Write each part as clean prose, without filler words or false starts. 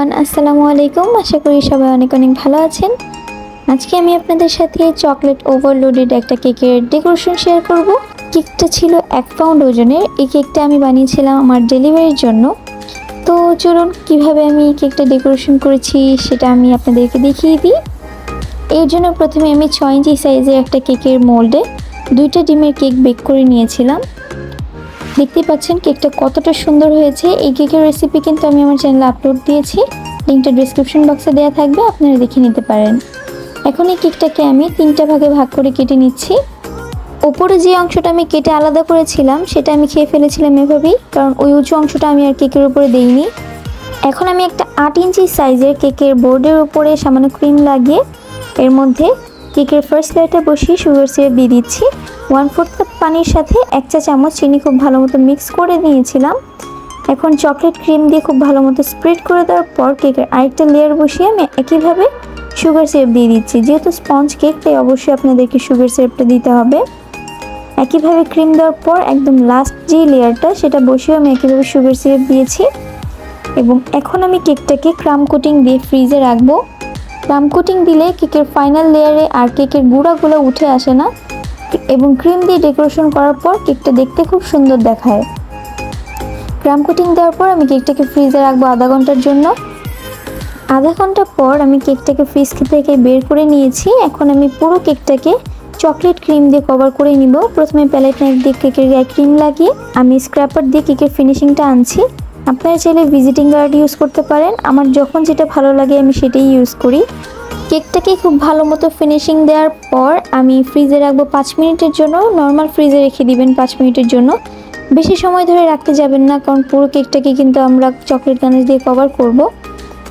Everyone, আসসালামু আলাইকুম। আশা করি সবাই অনেক অনেক ভালো আছেন। আজকে আমি আপনাদের সাথে চকলেট ওভারলোডেড একটা কেকের ডেকোরেশন শেয়ার করব। কেকটা ছিল 1 পাউন্ড ওজনের। এই কেকটা আমি বানিয়েছিলাম আমার ডেলিভারির জন্য। তো চলুন কিভাবে আমি কেকটা ডেকোরেশন করেছি সেটা আমি আপনাদেরকে দেখিয়ে দিই। এর জন্য প্রথমে আমি 6 ইঞ্চি সাইজের একটা কেকের মোল্ডে 2টা ডিমের কেক বেক করে নিয়েছিলাম। দেখতে পাচ্ছেন কেকটা কতটা সুন্দর হয়েছে। এই কেকের রেসিপি কিন্তু আমি আমার চ্যানেলে আপলোড দিয়েছি, লিঙ্কটা ডেসক্রিপশন বক্সে দেওয়া থাকবে, আপনারা দেখে নিতে পারেন। এখন এই কেকটাকে আমি 3টা ভাগে ভাগ করে কেটে নিচ্ছি। ওপরে যে অংশটা আমি কেটে আলাদা করেছিলাম সেটা আমি খেয়ে ফেলেছিলাম এভাবেই, কারণ ওই উঁচু অংশটা আমি আর কেকের উপরে দেইনি। এখন আমি একটা 8 ইঞ্চি সাইজের কেকের বোর্ডের উপরে সামান্য ক্রিম লাগিয়ে এর মধ্যে কেকের ফার্স্ট লেয়ারটা বসিয়ে সুগার সিরাপ দিয়ে দিচ্ছি। 1/4 কাপ পানির সাথে 1 চা চামচ চিনি খুব ভালো মতো মিক্স করে নিয়েছিলাম। এখন চকলেট ক্রিম দিয়ে খুব ভালো মতো স্প্রেড করে দেওয়ার পর কেকের আরেকটা লেয়ার বসিয়ে আমি একইভাবে সুগার সিরাপ দিয়ে দিচ্ছি। যেহেতু স্পঞ্জ কেক তাই অবশ্যই আপনাদেরকে সুগার সিরাপটা দিতে হবে। একইভাবে ক্রিম দেওয়ার পর একদম লাস্ট যে লেয়ারটা সেটা বসিয়ে আমি একইভাবে সুগার সিরাপ দিয়েছি। এবং এখন আমি কেকটাকে ক্রাম কোটিং দিয়ে ফ্রিজে রাখবো। ক্রাম কোটিং দিলে কেকের ফাইনাল লেয়ারে আর কেকের গুঁড়াগুলো উঠে আসে না, এবং ক্রিম দিয়ে ডেকোরেশন করার পর কেকটা দেখতে খুব সুন্দর দেখায়। ক্রাম কোটিং দেওয়ার পর আমি কেকটাকে ফ্রিজে রাখবো আধা ঘন্টার জন্য। আধা ঘন্টা পর আমি কেকটাকে ফ্রিজ থেকে বের করে নিয়েছি। এখন আমি পুরো কেকটাকে চকলেট ক্রিম দিয়ে কভার করে নিব। প্রথমে প্যালেট নাইফ দিয়ে কেকের গায়ে ক্রিম লাগিয়ে আমি স্ক্র্যাপার দিয়ে কেকের ফিনিশিংটা আনছি। আপনারা চাইলে ভিজিটিং কার্ড ইউজ করতে পারেন। আমার যখন যেটা ভালো লাগে আমি সেটাই ইউজ করি। কেকটাকে খুব ভালো মতো ফিনিশিং দেওয়ার পর আমি ফ্রিজে রাখবো 5 মিনিটের জন্য। নর্মাল ফ্রিজে রেখে দিবেন 5 মিনিটের জন্য, বেশি সময় ধরে রাখতে যাবেন না, কারণ পুরো কেকটাকে কিন্তু আমরা চকলেট গানাশ দিয়ে কভার করব।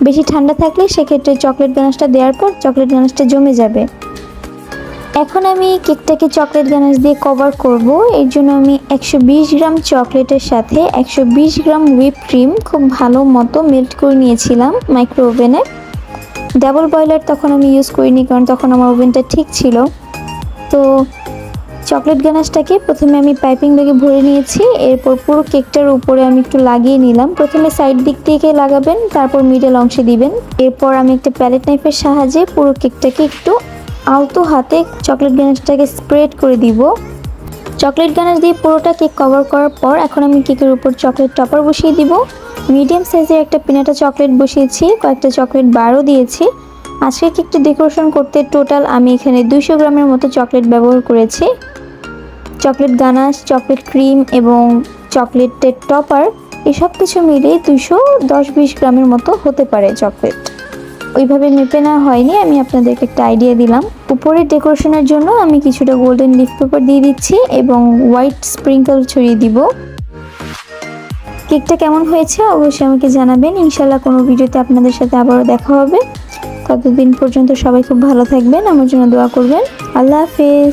বেশি ঠান্ডা থাকলে সেক্ষেত্রে চকলেট গানাশটা দেওয়ার পর চকলেট গানাশটা জমে যাবে। এখন আমি কেকটাকে চকলেট গানাশ দিয়ে কভার করব। এর জন্য আমি 120 গ্রাম চকলেটের সাথে 120 গ্রাম হুইপ ক্রিম খুব ভালো মতো মেল্ট করে নিয়েছিলাম মাইক্রো ওভেনে। ডাবল বয়লার তখন আমি ইউজ করিনি, কারণ তখন আমার ওভেনটা ঠিক ছিল। তো চকলেট গানাশটাকে প্রথমে আমি পাইপিং ব্যাগে ভরে নিয়েছি। এরপর পুরো কেকটার উপরে আমি একটু লাগিয়ে নিলাম। প্রথমে সাইড দিক থেকে লাগাবেন, তারপর মিডল অংশে দিবেন। এরপর আমি একটা প্যালেট নাইফের সাহায্যে পুরো কেকটাকে একটু আলতো হাতে চকলেট গানাশটাকে স্প্রেড করে দিব। চকলেট গানাশ দিয়ে পুরোটা কেক কভার করার পর এখন আমি কেকের উপর চকলেট টপার বসিয়ে দিব। মিডিয়াম সাইজের একটা পিনাটা চকলেট বসিয়েছি, কয়েকটা চকলেট বারও দিয়েছি। আজকে কেকটা ডেকোরেশন করতে টোটাল আমি এখানে 200 গ্রামের মতো চকলেট ব্যবহার করেছি। চকলেট গানাশ, চকলেট ক্রিম এবং চকলেটের টপার এই সব কিছু মিলে 210-20 গ্রামের মতো হতে পারে চকলেট। ওইভাবে মেপে না হয়নি, আমি আপনাদেরকে একটা আইডিয়া দিলাম। উপরের ডেকোরেশনের জন্য আমি কিছুটা গোল্ডেন লিফ পেপার দিয়ে দিচ্ছি এবং হোয়াইট স্প্রিঙ্কল ছড়িয়ে দিব। কেকটা কেমন হয়েছে অবশ্যই আমাকে জানাবেন। ইনশাল্লাহ কোনো ভিডিওতে আপনাদের সাথে আবারও দেখা হবে। ততদিন পর্যন্ত সবাই খুব ভালো থাকবেন, আমার জন্য দোয়া করবেন। আল্লাহ হাফেজ।